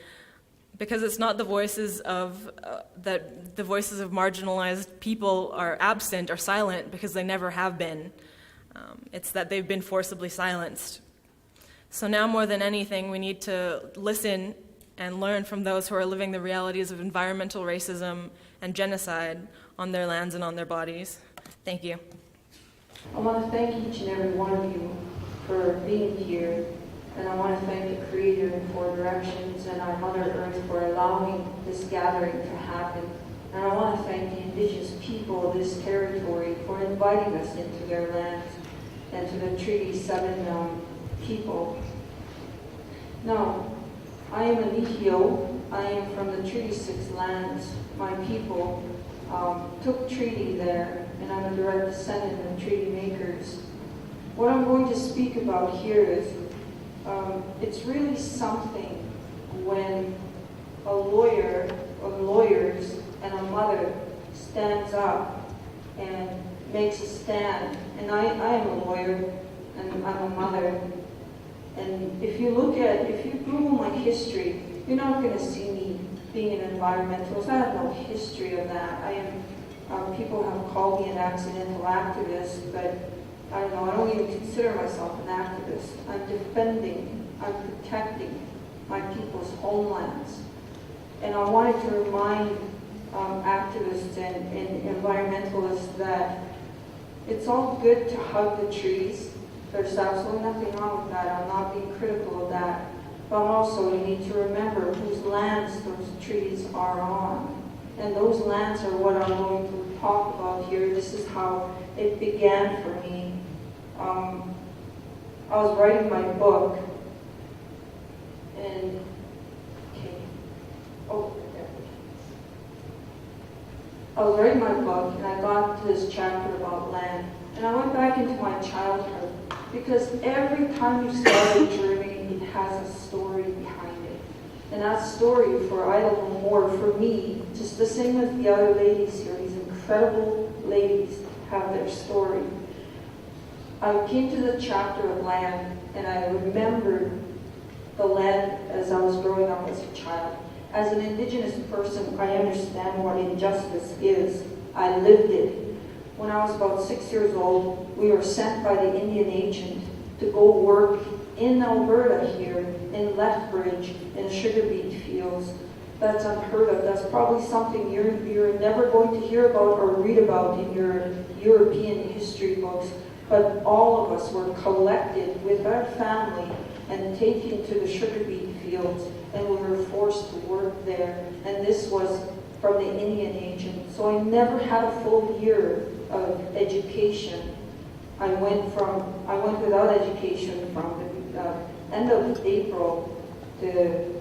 because it's not the voices of that the voices of marginalized people are absent or silent because they never have been. It's that they've been forcibly silenced. So now more than anything, we need to listen and learn from those who are living the realities of environmental racism and genocide on their lands and on their bodies. Thank you. I want to thank each and every one of you for being here, and I want to thank the Creator and Four Directions and our Mother Earth for allowing this gathering to happen. And I want to thank the Indigenous people of this territory for inviting us into their lands and to the Treaty 7 people. Now, I am an ETO. I am from the Treaty 6 lands. My people took treaty there, and I'm a direct descendant of treaty makers. What I'm going to speak about here is it's really something when a lawyer or lawyers and a mother stands up and makes a stand. And I am a lawyer and I'm a mother. And if you Google my history, you're not going to see me being an environmentalist. I have no history of that. People have called me an accidental activist, but I don't know, I don't even consider myself an activist. I'm protecting my people's homelands. And I wanted to remind activists and environmentalists that it's all good to hug the trees. There's absolutely nothing wrong with that. I'm not being critical of that. But also you need to remember whose lands those trees are on. And those lands are what I'm going to talk about here. This is how it began for me. I was writing my book, and I was writing my book, and I got to this chapter about land, and I went back into my childhood, because every time you start a journey, it has a story behind it. And that story, for I don't know more, for me, just the same as the other ladies here, these incredible ladies have their story. I came to the chapter of land, and I remembered the land as I was growing up as a child. As an Indigenous person, I understand what injustice is. I lived it. When I was about 6 years old, we were sent by the Indian agent to go work in Alberta here, in Lethbridge, in sugar beet fields. That's unheard of. That's probably something you're never going to hear about or read about in your European history books. But all of us were collected with our family and taken to the sugar beet fields, and we were forced to work there. And this was from the Indian agent. So I never had a full year of education. I went without education from the end of April to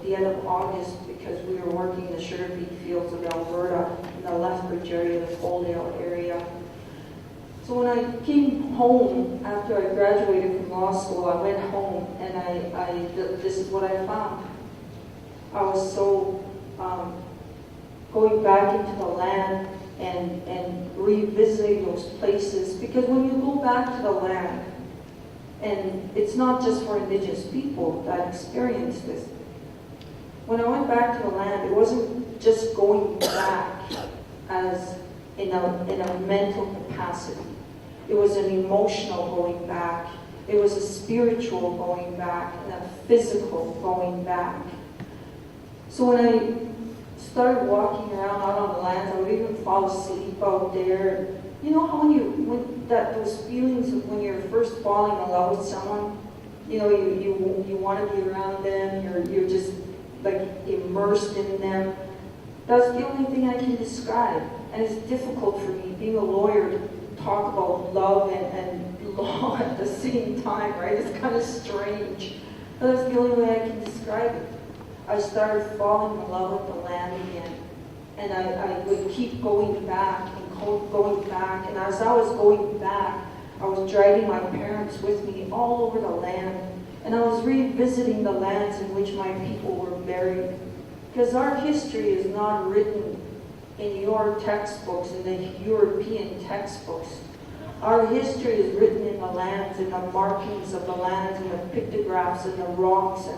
the end of August, because we were working in the sugar beet fields of Alberta, in the Lethbridge area, the Coaldale area. So when I came home after I graduated from law school, I went home and this is what I found. I was so going back into the land and revisiting those places, because when you go back to the land, and it's not just for Indigenous people that experience this. When I went back to the land, it wasn't just going back as in a mental capacity. It was an emotional going back. It was a spiritual going back and a physical going back. So when I started walking around out on the land, I would even fall asleep out there. You know how those feelings of when you're first falling in love with someone, you know, you want to be around them, you're just like immersed in them. That's the only thing I can describe. And it's difficult for me, being a lawyer, to talk about love and law at the same time, right? It's kind of strange. But that's the only way I can describe it. I started falling in love with the land again. And I would keep going back and going back. And as I was going back, I was dragging my parents with me all over the land. And I was revisiting the lands in which my people were buried. Because our history is not written in your textbooks, in the European textbooks. Our history is written in the lands, in the markings of the lands, and the pictographs and the rocks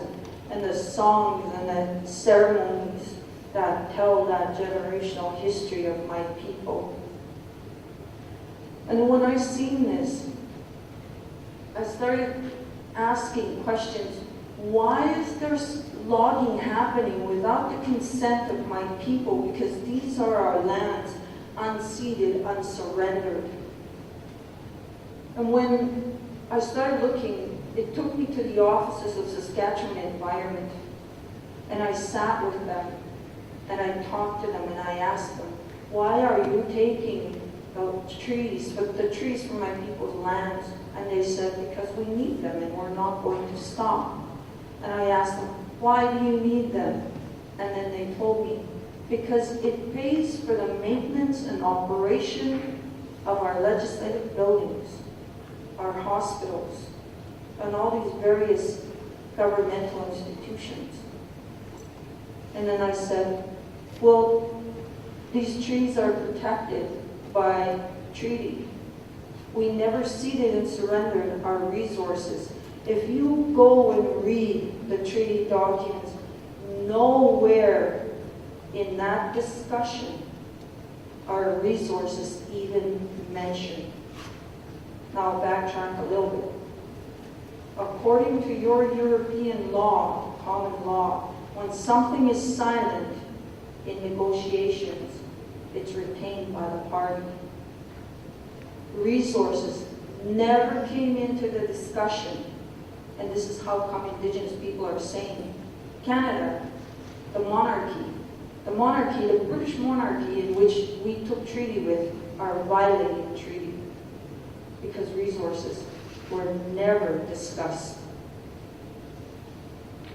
and the songs and the ceremonies that tell that generational history of my people. And when I seen this, I started asking questions. Why is there logging happening without the consent of my people? Because these are our lands, unceded, unsurrendered. And when I started looking, it took me to the offices of Saskatchewan Environment. And I sat with them, and I talked to them, and I asked them, why are you taking the trees from my people's lands? And they said, because we need them, and we're not going to stop. And I asked them, why do you need them? And then they told me, because it pays for the maintenance and operation of our legislative buildings, our hospitals, and all these various governmental institutions. And then I said, well, these trees are protected by treaty. We never ceded and surrendered our resources. If you go and read the treaty documents, nowhere in that discussion are resources even mentioned. Now I'll backtrack a little bit. According to your European law, common law, when something is silent in negotiations, it's retained by the party. Resources never came into the discussion, and this is how come Indigenous people are saying, Canada, the British monarchy in which we took treaty with, are violating the treaty because resources were never discussed.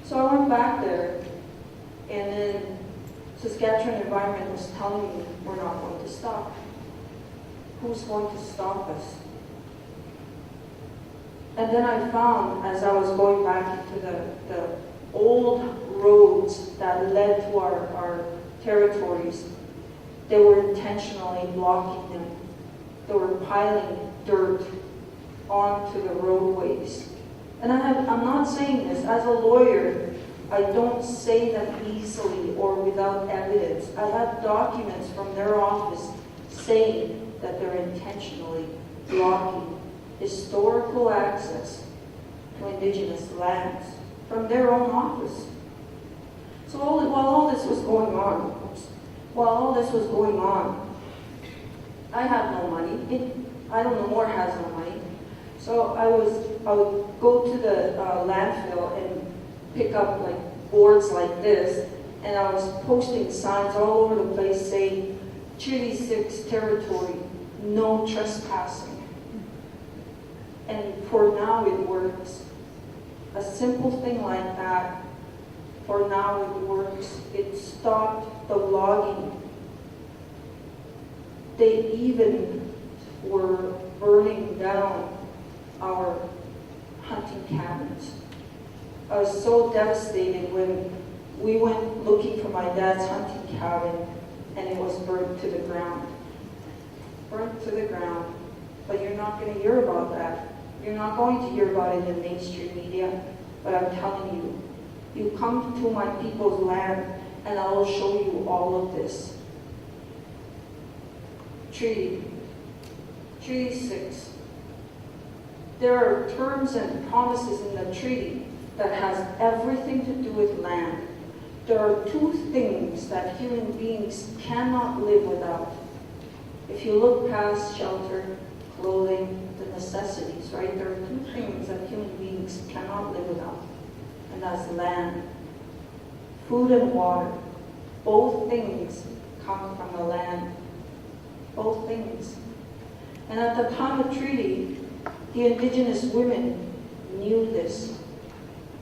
So I went back there, and then Saskatchewan Environment was telling me we're not going to stop. Who's going to stop us? And then I found, as I was going back into the old roads that led to our territories, they were intentionally blocking them. They were piling dirt onto the roadways. And I'm not saying this. As a lawyer, I don't say them easily or without evidence. I have documents from their office saying that they're intentionally blocking historical access to Indigenous lands from their own office. So while all this was going on, I had no money. I don't know, Moore has no money. So I would go to the landfill and pick up like boards like this, and I was posting signs all over the place saying, Treaty 6 territory, no trespassing. And for now it works. A simple thing like that, for now it works. It stopped the logging. They even were burning down our hunting cabins. I was so devastated when we went looking for my dad's hunting cabin and it was burnt to the ground. Burnt to the ground. But you're not going to hear about that. You're not going to hear about it in mainstream media. But I'm telling you, you come to my people's land and I will show you all of this. Treaty 6. There are terms and promises in the treaty that has everything to do with land. There are two things that human beings cannot live without. If you look past shelter, clothing, the necessities, right? There are two things that human beings cannot live without, and that's land. Food and water. Both things come from the land. Both things. And at the time of treaty, the Indigenous women knew this.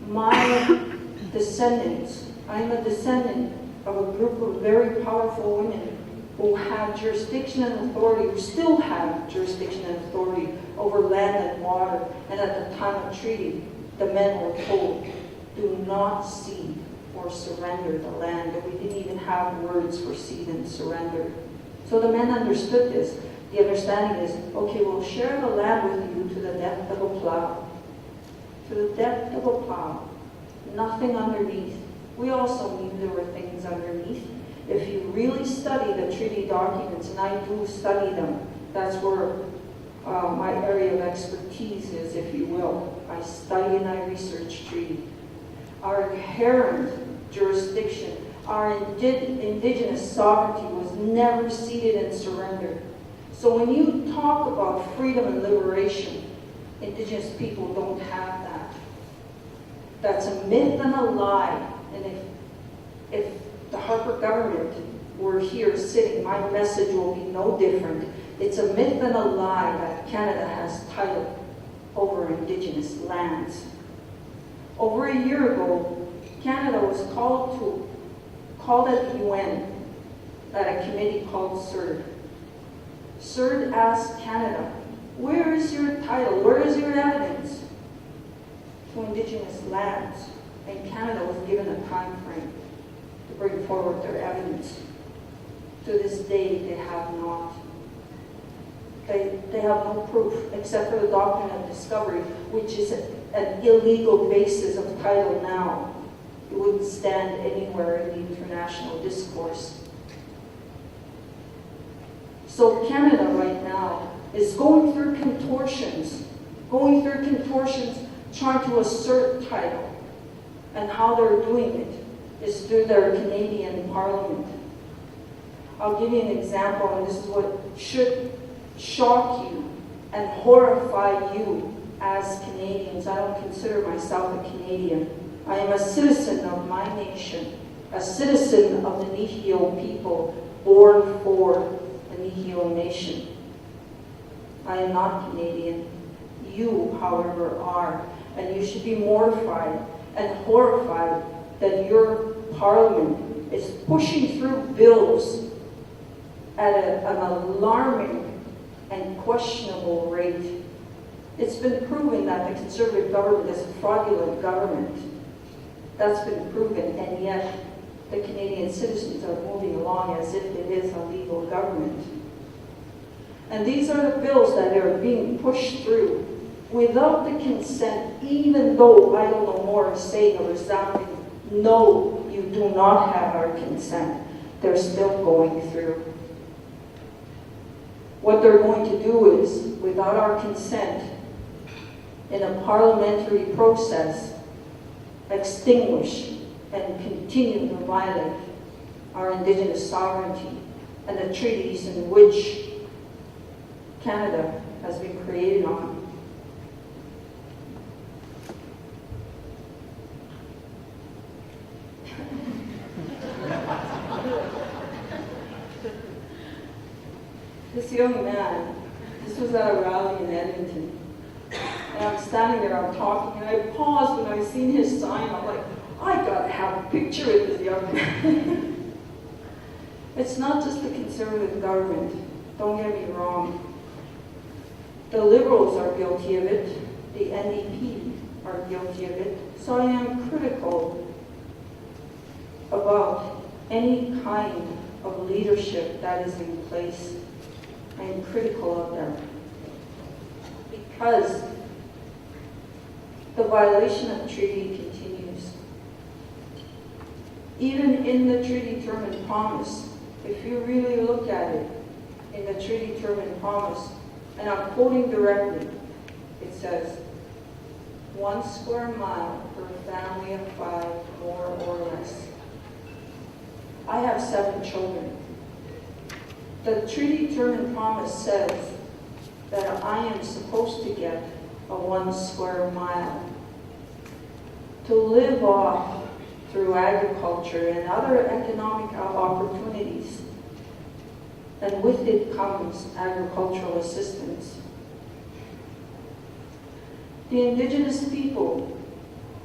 My descendants, I'm a descendant of a group of very powerful women who have jurisdiction and authority, who still have jurisdiction and authority over land and water. And at the time of treaty, the men were told, do not cede or surrender the land. And we didn't even have words for cede and surrender. So the men understood this. The understanding is, okay, we'll share the land with you to the depth of a plow. To the depth of a plow. nothing underneath. We also knew there were things underneath. If you really study the treaty documents, and I do study them, that's where my area of expertise is, if you will. I study and I research treaty. Our inherent jurisdiction, our indigenous sovereignty was never ceded and surrendered. So when you talk about freedom and liberation, indigenous people don't have that. That's a myth and a lie. And if the Harper government were here sitting, my message will be no different. It's a myth and a lie that Canada has title over indigenous lands. Over a year ago, Canada was called at the UN at a committee called CERD. CERD asked Canada, where is your title? Where is your evidence to indigenous lands? And Canada was given a time frame to bring forward their evidence. To this day, they have not. They have no proof except for the doctrine of discovery, which is an illegal basis of title now. It wouldn't stand anywhere in the international discourse. So Canada right now is going through contortions, trying to assert title. And how they're doing it is through their Canadian Parliament. I'll give you an example, and this is what should shock you and horrify you as Canadians. I don't consider myself a Canadian. I am a citizen of my nation, a citizen of the Nihio people, born for the Nihio nation. I am not Canadian. You, however, are. And you should be mortified and horrified that your parliament is pushing through bills at an alarming and questionable rate. It's been proven that the Conservative government is a fraudulent government. That's been proven, and yet the Canadian citizens are moving along as if it is a legal government. And these are the bills that are being pushed through without the consent, even though Idle No More is saying a resounding, no, you do not have our consent. They're still going through. What they're going to do is, without our consent, in a parliamentary process, extinguish and continue to violate our Indigenous sovereignty and the treaties in which Canada has been created on. This young man, this was at a rally in Edmonton, and I'm standing there, I'm talking, and I paused when I seen his sign. I'm like, I gotta have a picture with this young man. It's not just the Conservative government, don't get me wrong. The Liberals are guilty of it, the NDP are guilty of it, so I am critical about any kind of leadership that is in place. I am critical of them because the violation of the treaty continues. Even in the treaty term and promise, if you really look at it, in the treaty term and promise, and I'm quoting directly, it says, 1 square mile per family of 5, more or less. I have 7 children. The treaty term and promise says that I am supposed to get a 1 square mile to live off through agriculture and other economic opportunities. And with it comes agricultural assistance. The Indigenous people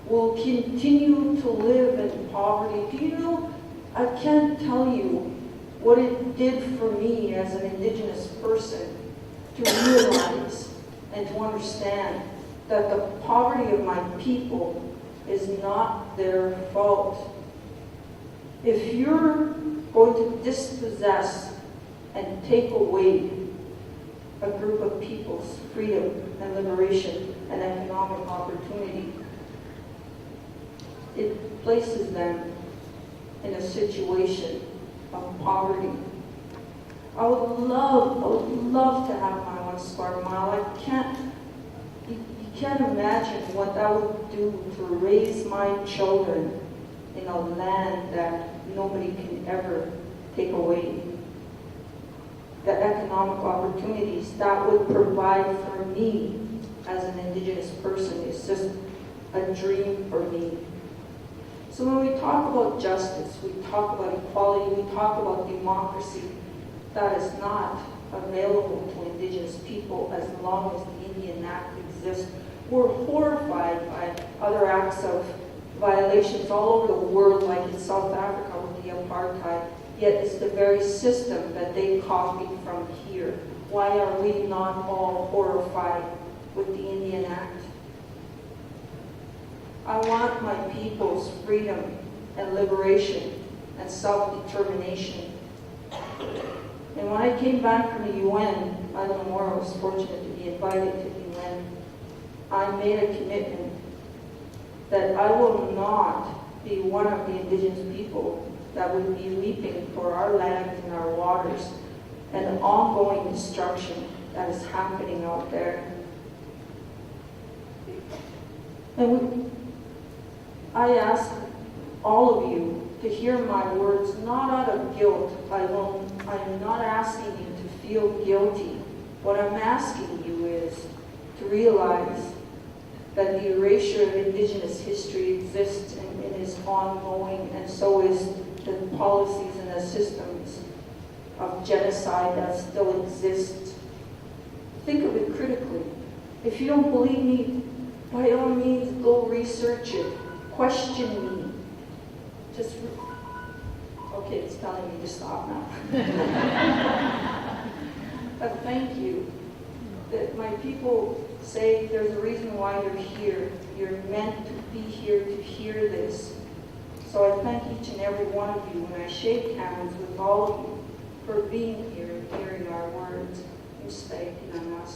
will continue to live in poverty. Do you know, I can't tell you what it did for me as an Indigenous person to realize and to understand that the poverty of my people is not their fault. If you're going to dispossess and take away a group of people's freedom and liberation and economic opportunity, it places them in a situation of poverty. I would love to have my 1 square mile. You can't imagine what that would do to raise my children in a land that nobody can ever take away. The economic opportunities that would provide for me as an Indigenous person is just a dream for me. So when we talk about justice, we talk about equality, we talk about democracy, that is not available to Indigenous people as long as the Indian Act exists. We're horrified by other acts of violations all over the world, like in South Africa with the apartheid, yet it's the very system that they copied from here. Why are we not all horrified with the Indian Act? I want my people's freedom and liberation and self-determination. And when I came back from the UN, I was fortunate to be invited to the UN, I made a commitment that I will not be one of the Indigenous people that would be weeping for our land and our waters and the ongoing destruction that is happening out there. And I ask all of you to hear my words, not out of guilt. I'm not asking you to feel guilty. What I'm asking you is to realize that the erasure of Indigenous history exists and is ongoing, and so is the policies and the systems of genocide that still exist. Think of it critically. If you don't believe me, by all means, go research it. Question me. Okay, it's telling me to stop now. But thank you. That my people say there's a reason why you're here. You're meant to be here to hear this. So I thank each and every one of you when I shake hands with all of you for being here and hearing our words. Mistake, and I'm not